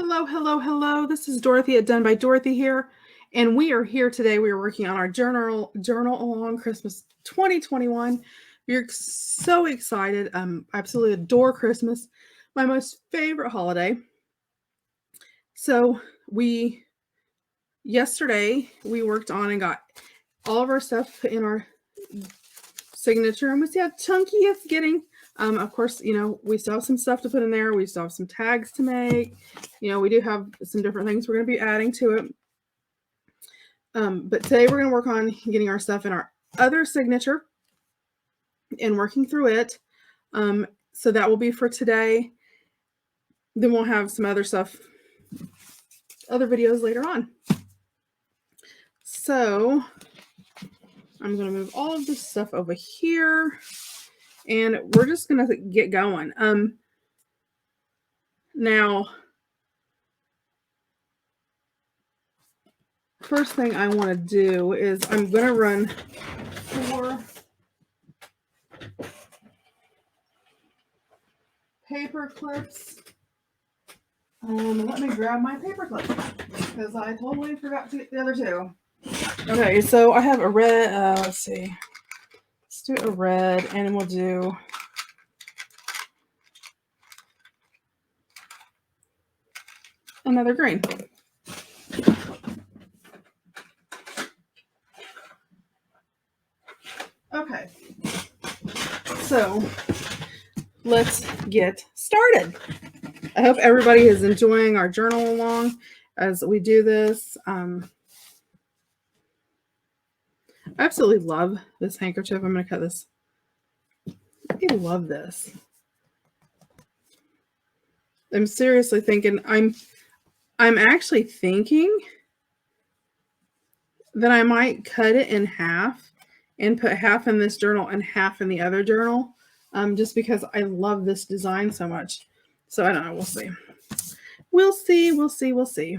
Hello, hello, hello. This is Dorothy at Done by Dorothy here, and we are here today. We are working on our journal along Christmas 2021. We're so excited. I absolutely adore Christmas, my most favorite holiday. So yesterday we worked on and got all of our stuff in our signature, and we see how chunky it's getting. Of course, we still have some stuff to put in there. We still have some tags to make. We do have some different things we're going to be adding to it. But today we're going to work on getting our stuff in our other signature and working through it. So that will be for today. Then we'll have some other stuff, other videos later on. So I'm going to move all of this stuff over here. And we're just going to get going. Now, first thing I want to do is I'm going to run 4 paper clips. Let me grab my paper clip because I totally forgot to get the other 2. Okay, so I have a red, let's see. Let's do a red, and we'll do another green. Okay, so let's get started. I hope everybody is enjoying our journal along as we do this. I absolutely love this handkerchief. I'm going to cut this. I love this. I'm seriously thinking, I'm actually thinking that I might cut it in half and put half in this journal and half in the other journal, just because I love this design so much. So I don't know. We'll see. We'll see. We'll see. We'll see.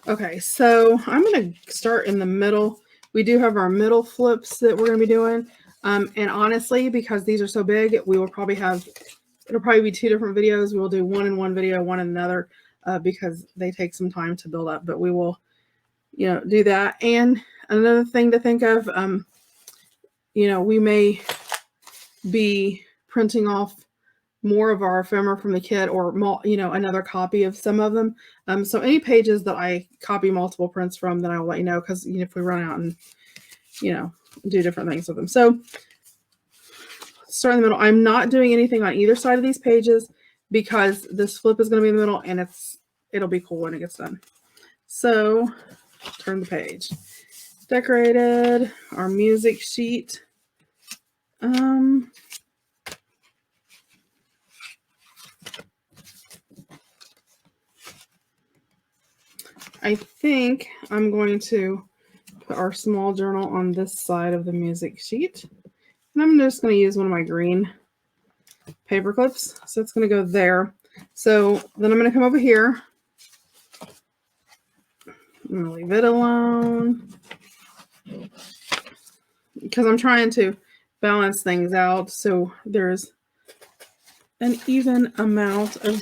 Okay, so I'm going to start in the middle. We do have our middle flips that we're going to be doing. And honestly, because these are so big, we will probably have, it'll probably be 2 different videos. We will do one in one video, one in another, because they take some time to build up. But we will, do that. And another thing to think of, we may be printing off more of our ephemera from the kit, or another copy of some of them. So any pages that I copy multiple prints from, then I will let you know, because if we run out and do different things with them. So start in the middle. I'm not doing anything on either side of these pages because this flip is going to be in the middle, and it'll be cool when it gets done. So turn the page. Decorated our music sheet. I think I'm going to put our small journal on this side of the music sheet. And I'm just going to use one of my green paper clips. So it's going to go there. So then I'm going to come over here. I'm going to leave it alone because I'm trying to balance things out so there's an even amount of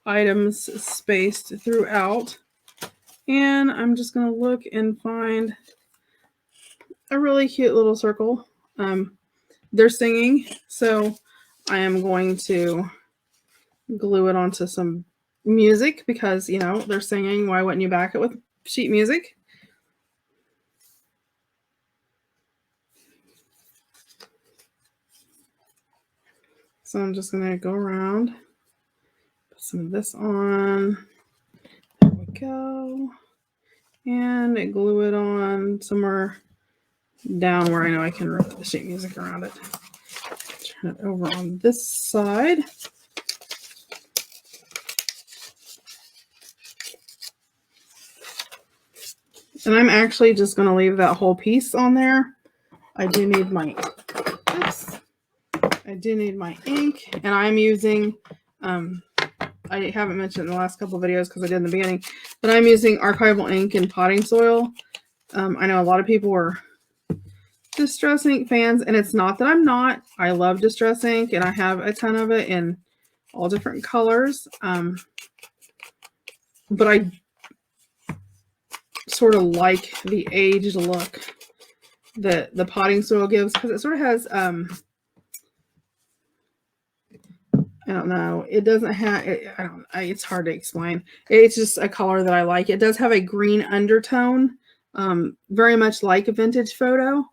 items spaced throughout. And I'm just going to look and find a really cute little circle. They're singing, so I am going to glue it onto some music because, they're singing. Why wouldn't you back it with sheet music? So I'm just going to go around, put some of this on. There we go. And glue it on somewhere down where I know I can wrap the sheet music around it. Turn it over on this side. And I'm actually just going to leave that whole piece on there. I do need my ink, and I'm using, I haven't mentioned in the last couple of videos because I did in the beginning, but I'm using archival ink and potting soil. I know a lot of people are Distress ink fans, and it's not that I'm not. I love Distress ink, and I have a ton of it, and all different colors. But I sort of like the aged look that the potting soil gives, because it sort of has, I don't know, it doesn't have, it's hard to explain. It's just a color that I like. It does have a green undertone, very much like a vintage photo,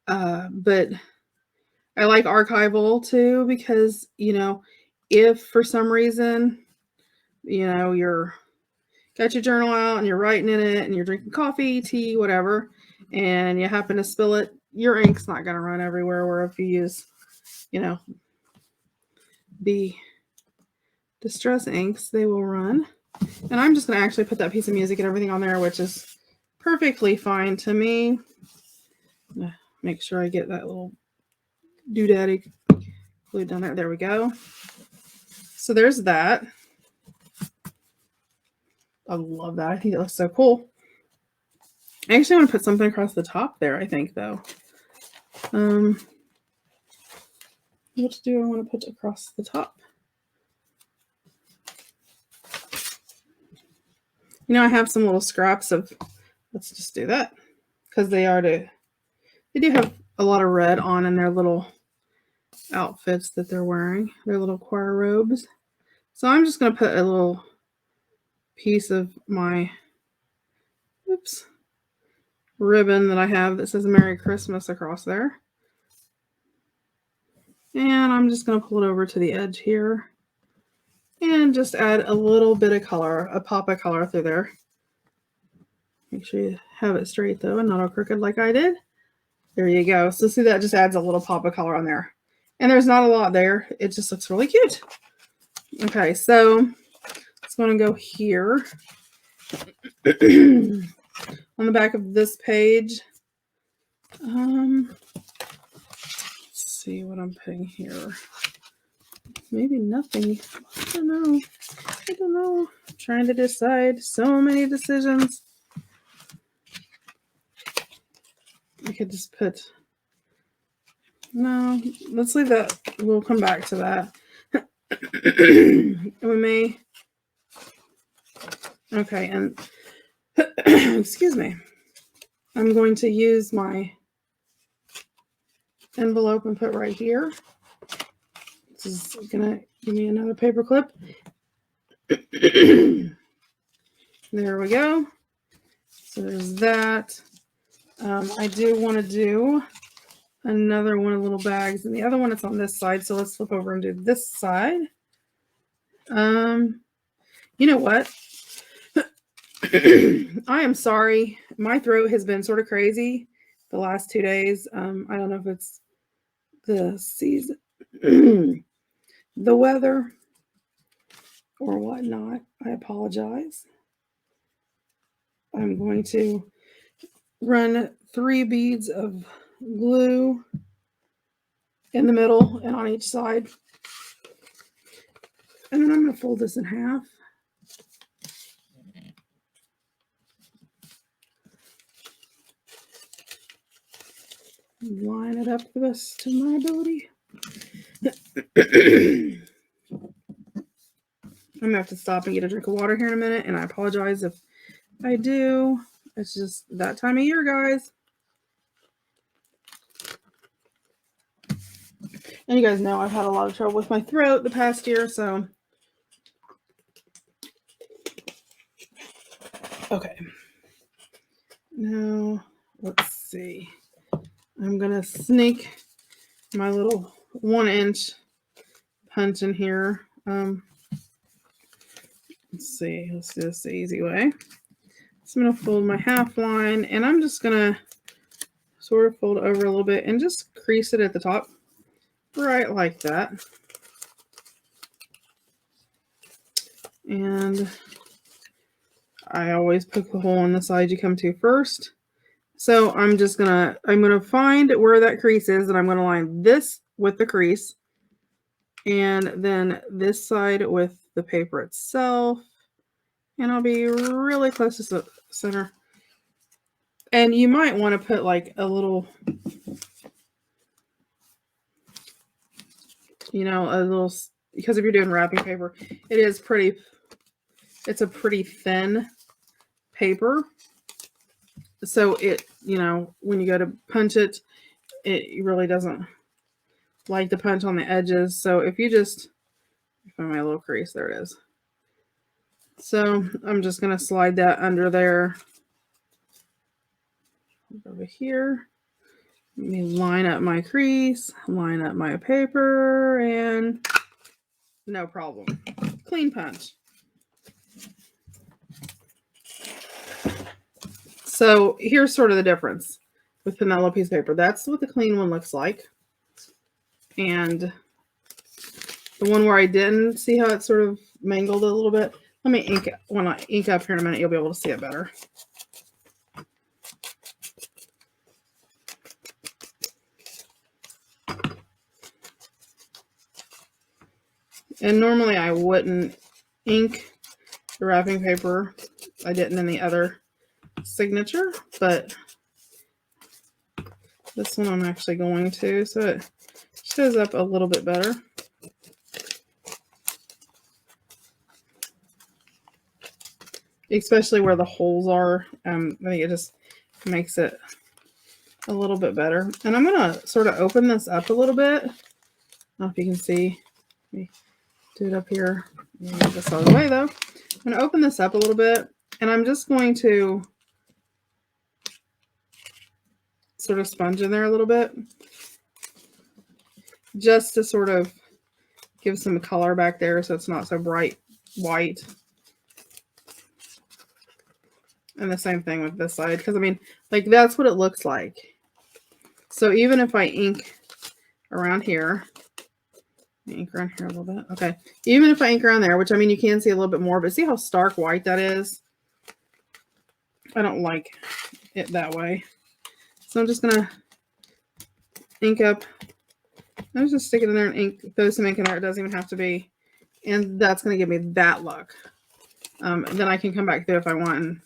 but I like archival too, because, you know, if for some reason, you know, you're got your journal out and you're writing in it and you're drinking coffee, tea, whatever, and you happen to spill it, your ink's not going to run everywhere. Where if you use, you know, the distress inks, they will run. And I'm just going to actually put that piece of music and everything on there, which is perfectly fine to me. Make sure I get that little doodaddy glued down there. There we go. So there's that. I love that. I think it looks so cool. I actually want to put something across the top there, I think, though. What do I want to put across the top? You know, I have some little scraps of, let's just do that, because they do have a lot of red on in their little outfits that they're wearing, their little choir robes. So I'm just going to put a little piece of my, ribbon that I have that says Merry Christmas across there. And I'm just going to pull it over to the edge here and just add a little bit of color, a pop of color through there. Make sure you have it straight though and not all crooked like I did. There you go. So see, that just adds a little pop of color on there. And there's not a lot there. It just looks really cute. Okay, so it's going to go here. On the back of this page. Let's see what I'm putting here. Maybe nothing. I don't know. I'm trying to decide. So many decisions. I could just put... No, let's leave that. We'll come back to that. We may... Okay, and... excuse me. I'm going to use my envelope and put right here. This is going to give me another paper clip. There we go. So there's that. I do want to do another one of little bags, and the other one is on this side. So let's flip over and do this side. You know what? I am sorry. My throat has been sort of crazy the last 2 days. I don't know if it's the season, the weather, or whatnot. I apologize. I'm going to run 3 beads of glue in the middle and on each side. And then I'm going to fold this in half. Line it up the best to my ability. I'm going to have to stop and get a drink of water here in a minute, and I apologize if I do. It's just that time of year, guys. And you guys know I've had a lot of trouble with my throat the past year, so. Okay. Now, let's see. I'm going to sneak my little 1-inch punch in here. Let's see. Let's do this the easy way. So I'm going to fold my half line, and I'm just going to sort of fold over a little bit and just crease it at the top. Right like that. And I always poke the hole on the side you come to first. So I'm gonna find where that crease is, and I'm gonna line this with the crease, and then this side with the paper itself, and I'll be really close to center. And you might want to put like a little, because if you're doing wrapping paper, it's a pretty thin paper. So it, when you go to punch it, it really doesn't like to punch on the edges. So if you just find my little crease, there it is. So I'm just going to slide that under there. Over here. Let me line up my crease, line up my paper, and no problem. Clean punch. So here's sort of the difference with Penelope's paper. That's what the clean one looks like. And the one where I didn't, see how it sort of mangled a little bit? Let me ink it. When I ink up here in a minute, you'll be able to see it better. And normally I wouldn't ink the wrapping paper. I didn't in the other signature, but this one I'm actually going to, so it shows up a little bit better. Especially where the holes are. I think it just makes it a little bit better. And I'm going to sort of open this up a little bit. I don't know if you can see. Let me do it up here. Get this out of the way though. I'm going to open this up a little bit, and I'm just going to sort of sponge in there a little bit, just to sort of give some color back there so it's not so bright white. And the same thing with this side, because I mean, like, that's what it looks like. So even if I ink around here, ink around here a little bit. Okay. Even if I ink around there, which I mean, you can see a little bit more, but see how stark white that is? I don't like it that way. So I'm just going to ink up. I'm just going to stick it in there and ink, throw some ink in there. It doesn't even have to be. And that's going to give me that look. Then I can come back through if I want and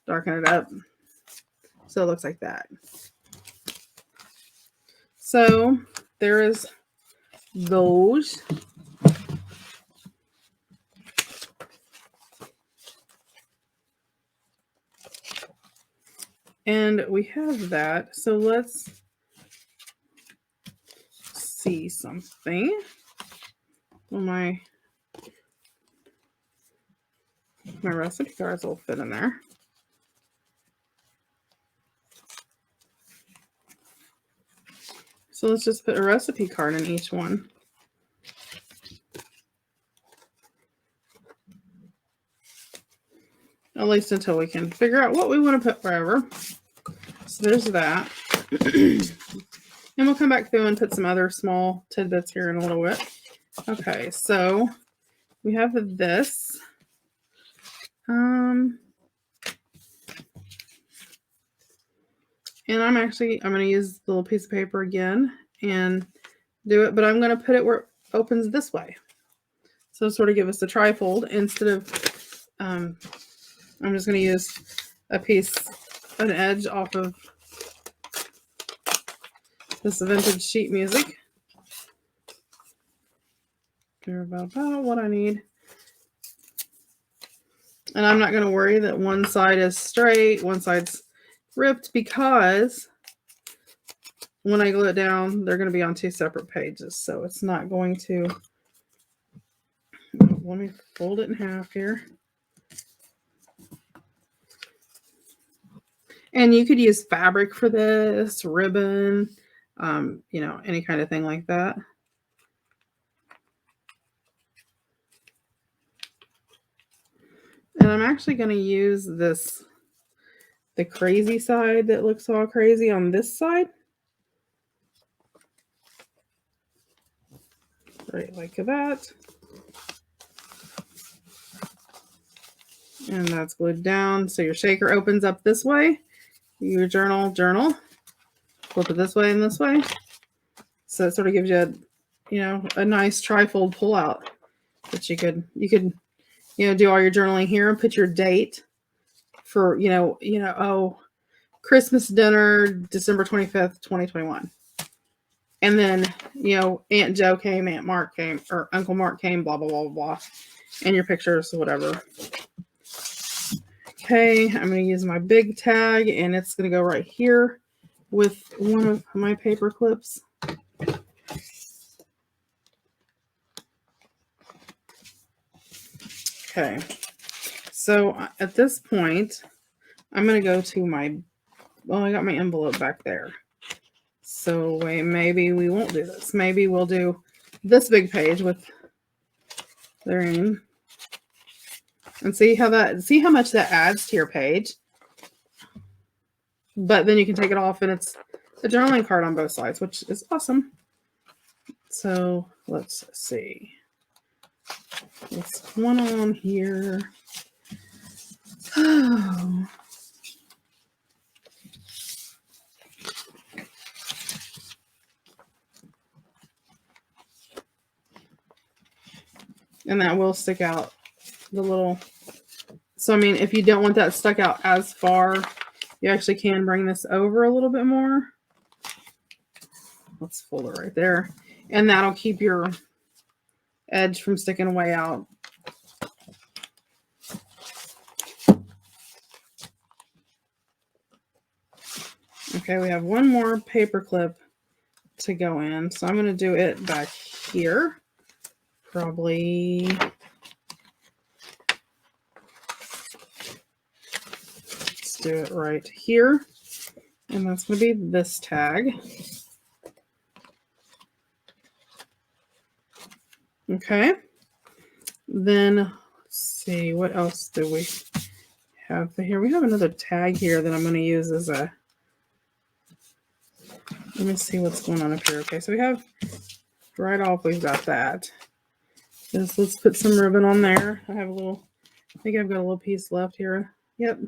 darken it up. So it looks like that. So there is those. And we have that. So let's see something. Well, my recipe cards will fit in there. So let's just put a recipe card in each one. At least until we can figure out what we want to put wherever. So there's that. And we'll come back through and put some other small tidbits here in a little bit. Okay, so we have this. And I'm going to use the little piece of paper again and do it, but I'm going to put it where it opens this way. So sort of give us a trifold instead of, I'm just going to use an edge off of this vintage sheet music. They're about what I need. And I'm not going to worry that one side is straight, one side's ripped, because when I glue it down, they're going to be on two separate pages. So it's not going to, let me fold it in half here. And you could use fabric for this, ribbon, any kind of thing like that. And I'm actually going to use the crazy side that looks all crazy on this side. Right like that. And that's glued down. So your shaker opens up this way. Your journal, flip it this way and this way. So it sort of gives you a nice trifold pull out that you could do all your journaling here and put your date for, Christmas dinner, December 25th, 2021. And then, you know, Aunt Joe came, Aunt Mark came, or Uncle Mark came, blah, blah, blah, blah, blah. And your pictures, whatever. Okay, I'm going to use my big tag, and it's going to go right here with one of my paper clips. Okay, so at this point, I'm going to go to my, well, I got my envelope back there. So wait, maybe we won't do this. Maybe we'll do this big page with their name. And see how much that adds to your page. But then you can take it off and it's a journaling card on both sides, which is awesome. So let's see. What's one on here? Oh. And that will stick out the little. So, I mean, if you don't want that stuck out as far, you actually can bring this over a little bit more. Let's fold it right there. And that'll keep your edge from sticking way out. Okay, we have one more paper clip to go in. So I'm going to do it back here. Probably. Let's do it right here. And that's going to be this tag. Okay. Then let's see, what else do we have here? We have another tag here that I'm going to use as a, let me see what's going on up here. Okay, so we have right off, we've got that. Let's put some ribbon on there. I have a little, I think I've got a little piece left here. Yep.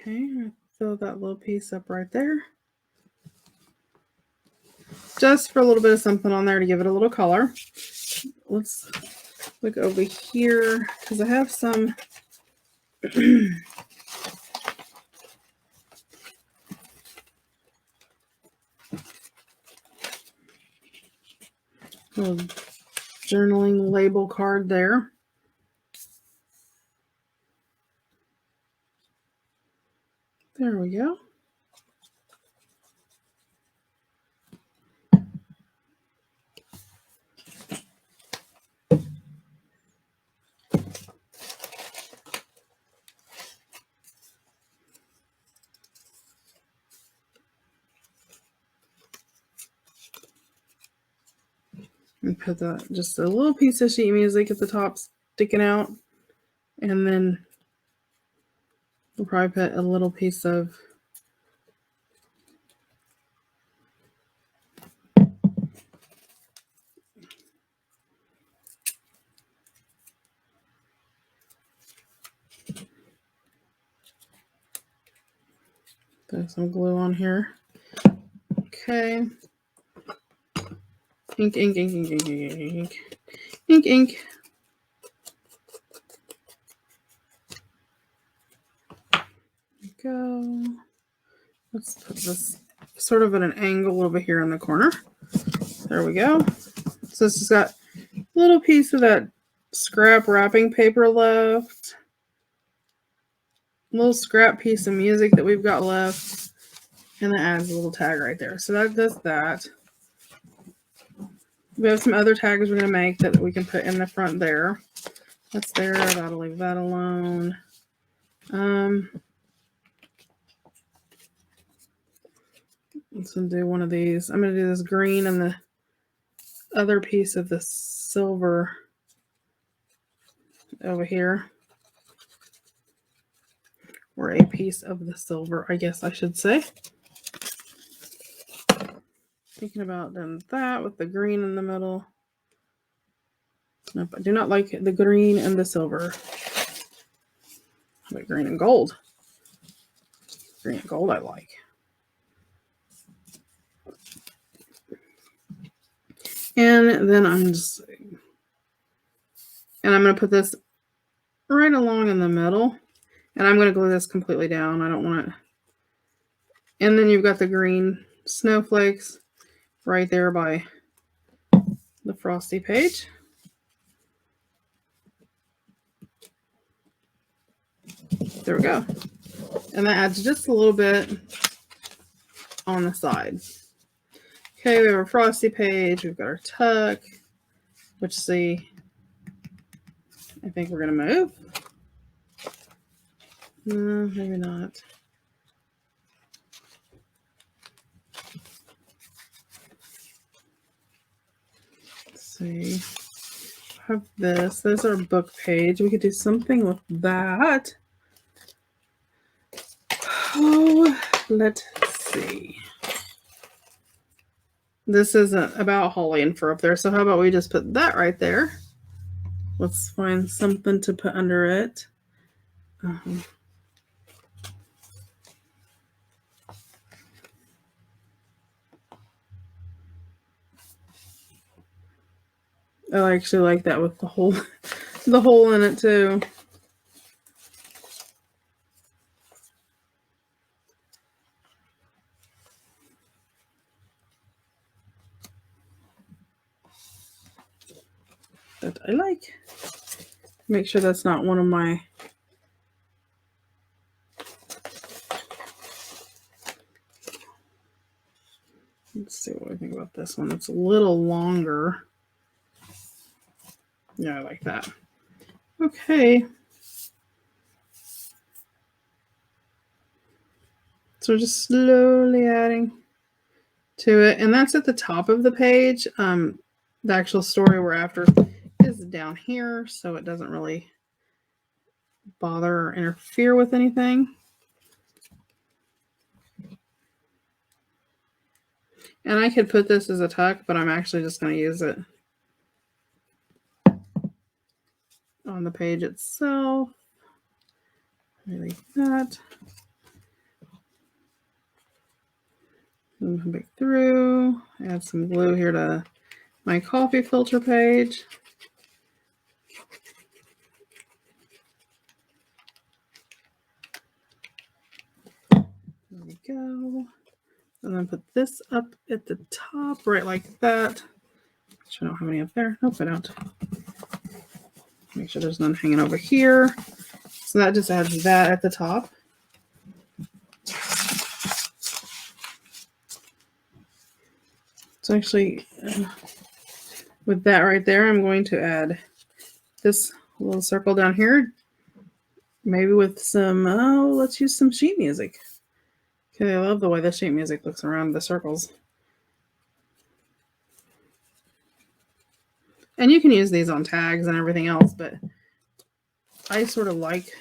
Okay, fill that little piece up right there. Just for a little bit of something on there to give it a little color. Let's look over here because I have some little journaling label card there. There we go. And put that, just a little piece of sheet music at the top sticking out. And then we'll probably put a little piece of put some glue on here. Okay. Ink, ink, ink, ink, ink, ink, ink, ink, ink. Go. Let's put this sort of at an angle over here in the corner. There we go. So this has got a little piece of that scrap wrapping paper left. A little scrap piece of music that we've got left. And that adds a little tag right there. So that does that. We have some other tags we're going to make that we can put in the front there. That's there. That'll leave that alone. Let's do one of these. I'm going to do this green and the other piece of the silver over here. Or a piece of the silver, I guess I should say. Thinking about doing that with the green in the middle. Nope, I do not like the green and the silver. But green and gold. Green and gold I like. And then I'm going to put this right along in the middle. And I'm going to glue this completely down. I don't want it. And then you've got the green snowflakes right there by the frosty page. There we go. And that adds just a little bit on the side. Okay, we have our frosty page. We've got our tuck, which I think we're going to move. No, maybe not. Let's see. Have this. There's our book page. We could do something with that. Oh, let's see. This isn't about holly and fir up there, so how about we just put that right there? Let's find something to put under it. I actually like that with the hole in it too. That I like. Make sure that's not one of my let's see what I think about this one. It's a little longer. Yeah, I like that. Okay. So just slowly adding to it. And that's at the top of the page. The actual story we're after is down here, so it doesn't really bother or interfere with anything. And I could put this as a tuck, but I'm actually just going to use it on the page itself. Like that. Come back through. Add some glue here to my coffee filter page. There we go. And then put this up at the top, right like that. Which I don't have any up there. Nope, I don't. Make sure there's none hanging over here. So that just adds that at the top. So actually, with that right there, I'm going to add this little circle down here. Maybe with some, let's use some sheet music. Okay, I love the way the sheet music looks around the circles. And you can use these on tags and everything else, but I sort of like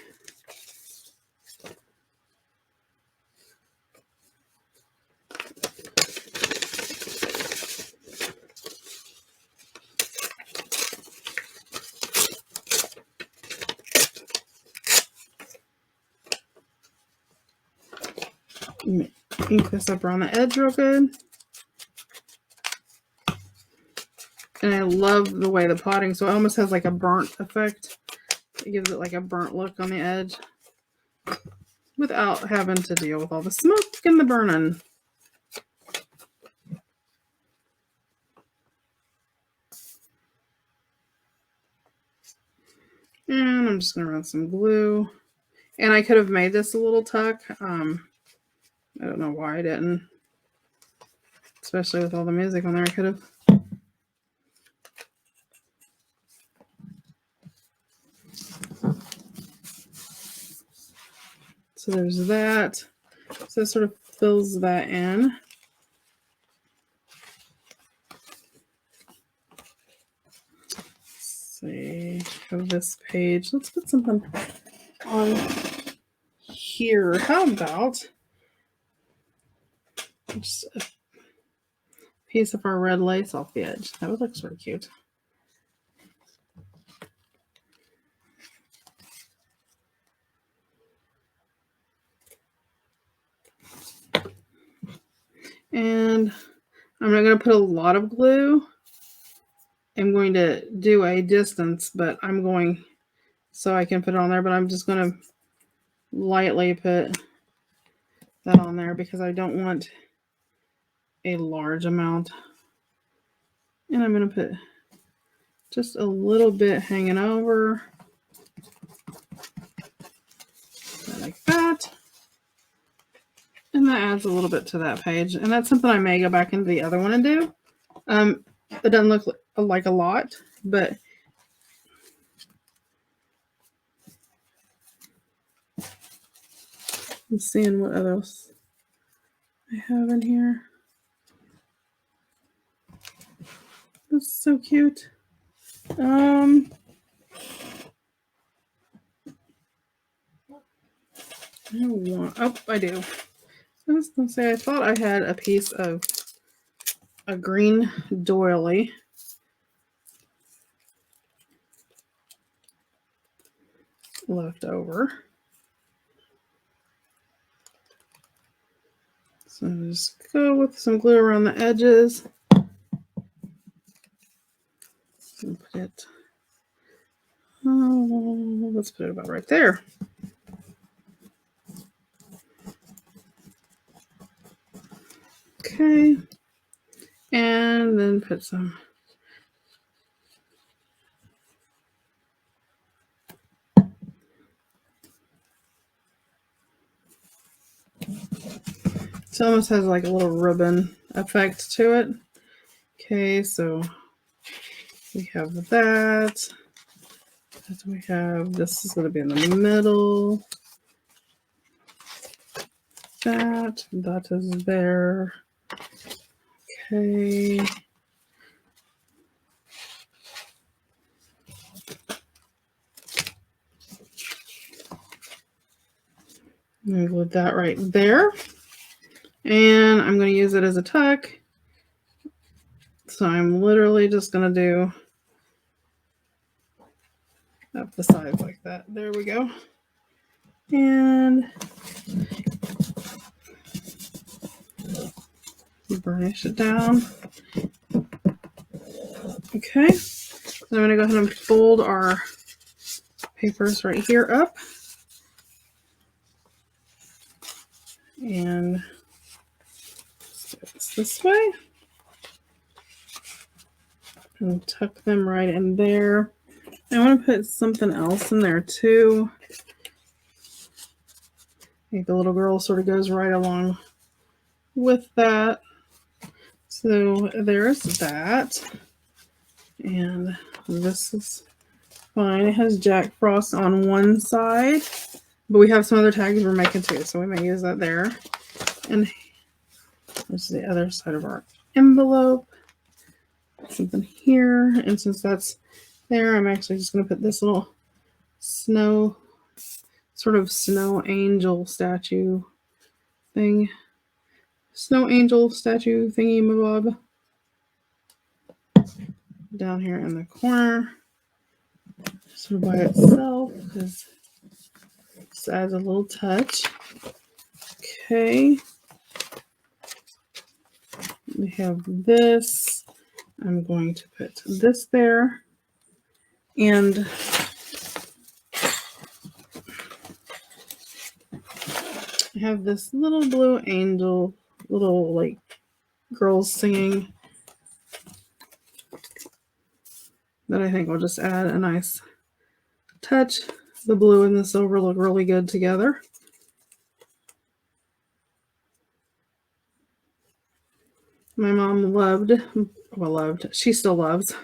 ink this up around the edge real good. And I love the way the potting, so it almost has like a burnt effect. It gives it like a burnt look on the edge without having to deal with all the smoke and the burning. And I'm just going to run some glue. And I could have made this a little tuck. I don't know why I didn't. Especially with all the music on there, I could have. So there's that. So it sort of fills that in. Let's see, of this page. Let's put something on here. How about just a piece of our red lace off the edge? That would look sort of cute. And I'm not going to put a lot of glue am going to do a distance, but I'm going so I can put it on there, but I'm just going to lightly put that on there because I don't want a large amount. And I'm going to put just a little bit hanging over like that. And that adds a little bit to that page. And that's something I may go back into the other one and do. It doesn't look like a lot, but I'm seeing what else I have in here. That's so cute. I do. I was going to say, I thought I had a piece of a green doily. Left over. So I'm just go with some glue around the edges. And put it, let's put it about right there. Okay. And then put some it almost has like a little ribbon effect to it. Okay, so we have that. We have this is going to be in the middle. That is there. Okay. I'm going to glue that right there. And I'm going to use it as a tuck. So I'm literally just going to do up the sides like that. There we go. And burnish it down. Okay. So I'm going to go ahead and fold our papers right here up. And it's this way. And tuck them right in there. I want to put something else in there too. I think the little girl sort of goes right along with that. So there's that. And this is fine. It has Jack Frost on one side, but we have some other tags we're making too, so we may use that there. And this is the other side of our envelope. Something here, and since that's there, I'm actually just going to put this little snow angel statue thing. Snow angel statue thingy mabob down here in the corner. Sort of by itself because this adds a little touch. Okay. We have this. I'm going to put this there. And I have this little blue angel, little like girls singing that I think will just add a nice touch. The blue and the silver look really good together. My mom she still loves,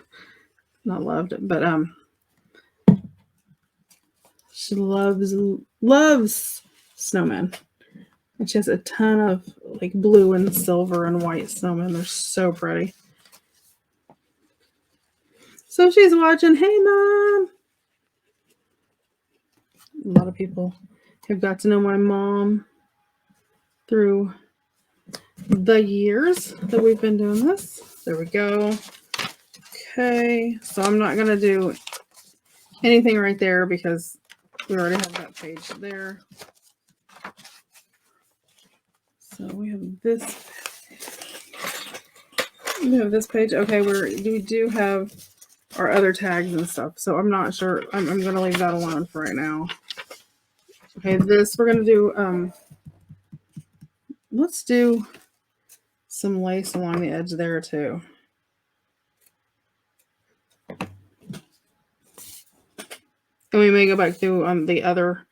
not loved, but she loves snowmen. And she has a ton of like blue and silver and white snowmen. They're so pretty. So she's watching. Hey, Mom. A lot of people have got to know my mom through the years that we've been doing this. There we go. Okay, so I'm not going to do anything right there because we already have that page there. So we have this. We have this page. Okay, we do have our other tags and stuff. So I'm not sure. I'm going to leave that alone for right now. Okay, this we're going to do, let's do some lace along the edge there too. And we may go back through the other,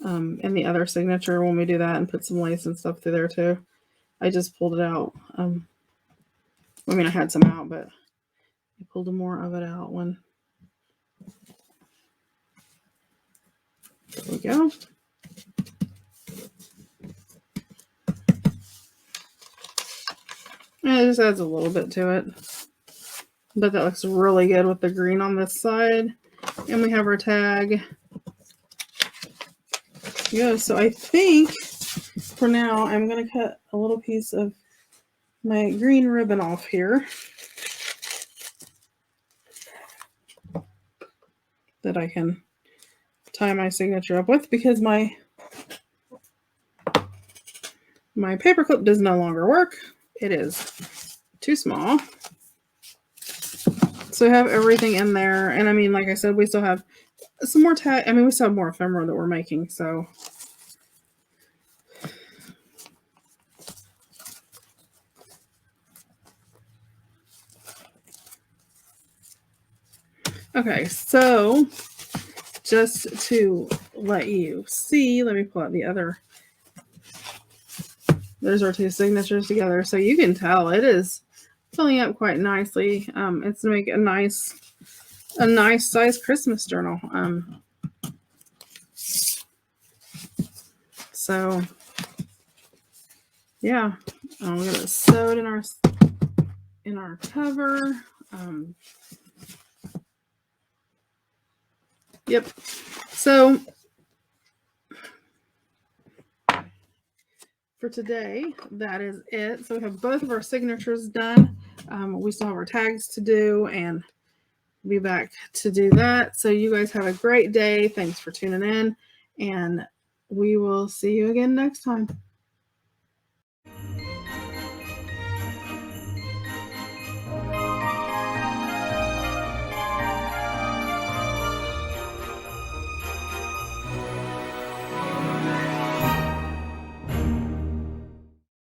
in the other signature when we do that and put some lace and stuff through there too. I just pulled it out. I mean, I had some out, but I pulled more of it out when. There we go. And it just adds a little bit to it. But that looks really good with the green on this side. And we have our tag. Yeah, so I think for now I'm going to cut a little piece of my green ribbon off here that I can tie my signature up with, because my paper clip does no longer work. It is too small. So we have everything in there. And I mean, like I said, we still have some more tag. I mean, we still have more ephemera that we're making. So okay, so just to let you see, let me pull out the other. There's our two signatures together. So you can tell it is filling up quite nicely. It's to make a nice size Christmas journal. So yeah, we're gonna sew it in our cover. Yep. So for today, that is it. So we have both of our signatures done. We still have our tags to do, and be back to do that. So you guys have a great day. Thanks for tuning in, and we will see you again next time.